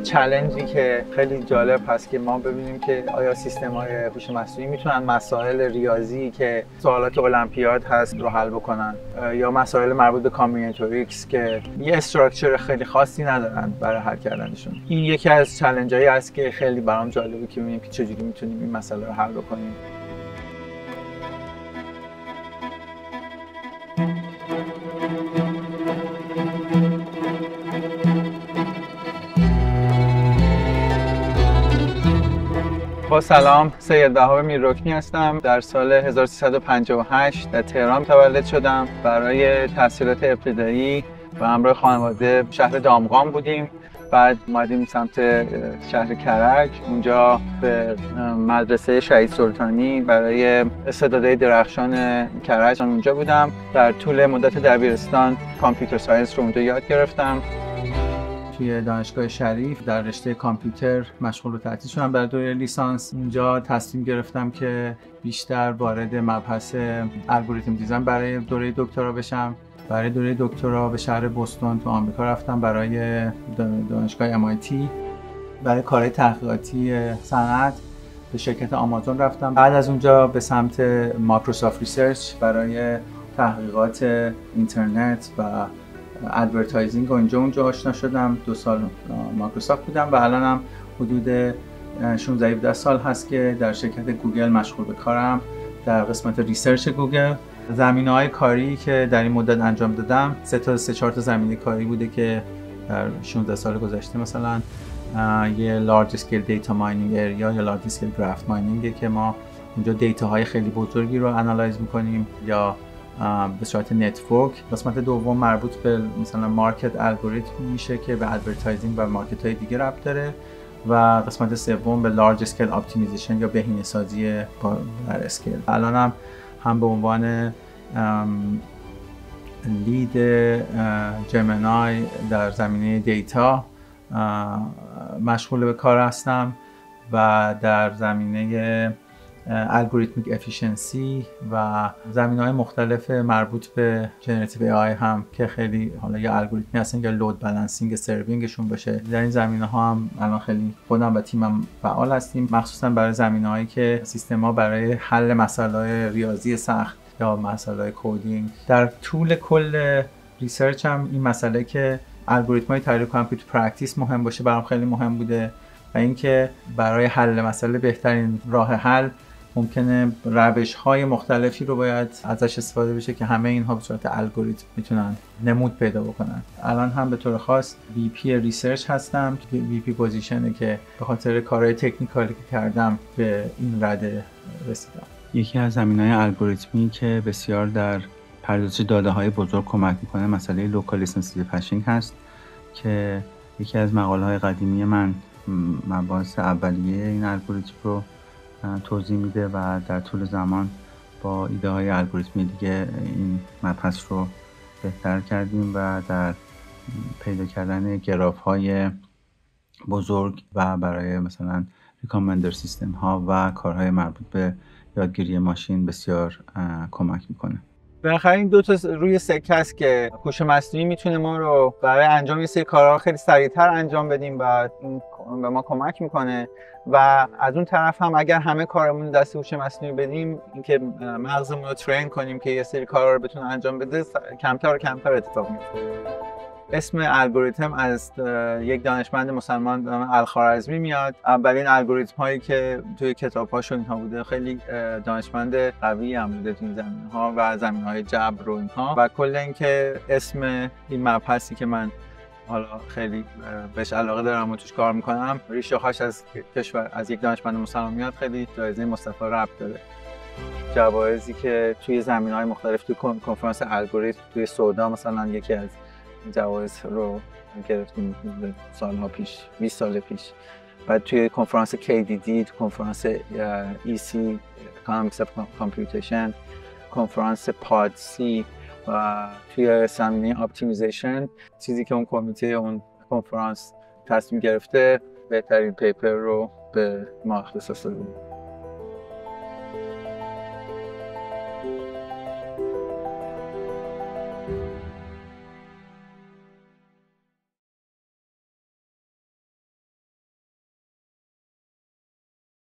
چالنجی که خیلی جالب هست که ما ببینیم که آیا سیستم‌های هوش مصنوعی میتونن مسائل ریاضی که سوالات المپیاد هست رو حل بکنن یا مسائل مربوط به کامبیناتوریکس که یه استراکچر خیلی خاصی ندارن برای حل کردنشون. این یکی از چالنجایی است که خیلی برام جالبه که ببینیم که چجوری میتونیم این مسئله رو حل بکنیم. با سلام، سید وهاب میررکنی هستم. در سال 1358 در تهران متولد شدم. برای تحصیلات ابتدایی و همراه خانواده شهر دامغان بودیم. بعد اومدیم سمت شهر کرج. اونجا به مدرسه شهید سلطانی برای استعدادهای درخشان کرج اونجا بودم. در طول مدت دبیرستان کامپیوتر ساینس رو اونجا یاد گرفتم. توی دانشگاه شریف در رشته کامپیوتر مشغول به تحصیل شدم برای دوره لیسانس. اونجا تصمیم گرفتم که بیشتر وارد مبحث الگوریتم دیزاین برای دوره دکترا بشم. برای دوره دکترا به شهر بوستون تو آمریکا رفتم برای دانشگاه MIT. برای کارهای تحقیقاتی صنعت به شرکت آمازون رفتم. بعد از اونجا به سمت مایکروسافت ریسرچ برای تحقیقات اینترنت و ادورتایزینگ اونجا آشنا شدم. 2 سال مایکروسافت بودم و الانم حدود 16-17 سال هست که در شرکت گوگل مشغول به کارم در قسمت ریسرچ گوگل. زمینه‌های کاری که در این مدت انجام دادم 3-4 تا زمینه کاری بوده که در 16 سال گذشته مثلا یه لارج اسکیل دیتا ماینینگ اریا یا لارج اسکیل گراف ماینینگ که ما اونجا دیتاهای خیلی بزرگی رو آنالایز می‌کنیم یا به صورت نتورک. قسمت دوم مربوط به مثلا مارکت الگوریتم میشه که به ادورتایزینگ و مارکت های دیگه ربط داره و قسمت سوم به لارج اسکیل اپتیمیزیشن یا بهینه‌سازی در اسکیل. الانم هم به عنوان لید جمینای در زمینه دیتا مشغول به کار هستم و در زمینه الگوریتمیک افیشنسی و زمینه‌های مختلف مربوط به جنراتیو AI هم که خیلی حالا یا الگوریتمی هستن یا لود بالانسینگ سرورینگشون باشه. در این زمینه‌ها هم الان خیلی خودم و تیمم فعال هستیم، مخصوصا برای زمینه‌هایی که سیستم‌ها برای حل مسائل ریاضی سخت یا مسائل کدینگ. در طول کل ریسرچ هم این مسئله که الگوریتم‌های طراحی کامپیوتر پرکتیس مهم باشه برام خیلی مهم بوده و اینکه برای حل مسئله بهترین راه حل ممکنه روش‌های مختلفی رو باید ازش استفاده بشه که همه اینها به صورت الگوریتم میتونن نمود پیدا بکنن. الان هم به طور خاص VP ریسرچ هستم. VP پوزیشنه که به خاطر کارهای تکنیکالی که کردم به این رده رسیدم. یکی از زمینه‌های الگوریتمی که بسیار در پردازش داده‌های بزرگ کمک می‌کنه مسئله لوکال سنسیتیو هشینگ هست که یکی از مقاله‌های قدیمی من مباحث اولیه این الگوریتم رو توضیح میده و در طول زمان با ایده های الگوریتمی دیگه این مبحث رو بهتر کردیم و در پیدا کردن گراف های بزرگ و برای مثلا ریکامندر سیستم ها و کارهای مربوط به یادگیری ماشین بسیار کمک میکنه. بالاخره این 2 تا روی سکه است که هوش مصنوعی میتونه ما رو برای انجام یه سری کارها خیلی سریعتر انجام بدیم و این به ما کمک میکنه و از اون طرف هم اگر همه کارمون دست هوش مصنوعی بدیم، اینکه مغزمون رو ترین کنیم که یه سری کارا رو بتونه انجام بده، کمتر و کمتر اتفاق میفته. اسم الگوریتم از یک دانشمند مسلمان به نام الخوارزمی میاد. اولین الگوریتم هایی که توی کتاب‌هاشون اینها بوده، خیلی دانشمند قوی هم بوده توی این زمینه‌ها و زمینه‌های جبر و اینها و کلا اینکه اسم این مبحثی که من حالا خیلی بهش علاقه دارم و توش کار میکنم ریشه هاش از کشور از یک دانشمند مسلمان میاد. خیلی جایزه مصطفی ربط داره. جوایزی که توی زمینه‌های مختلف توی کنفرانس الگوریتم توی سودا مثلا یکی از جوایز رو گرفتیم سالها پیش، 20 سال پیش. بعد توی کنفرانس KDD، توی کنفرانس EC Economics of Computation، کنفرانس PODC و توی زمینه اپتیمیزیشن چیزی که اون کمیته اون کنفرانس تصمیم گرفته بهترین پیپر رو به ما اختصاص داده.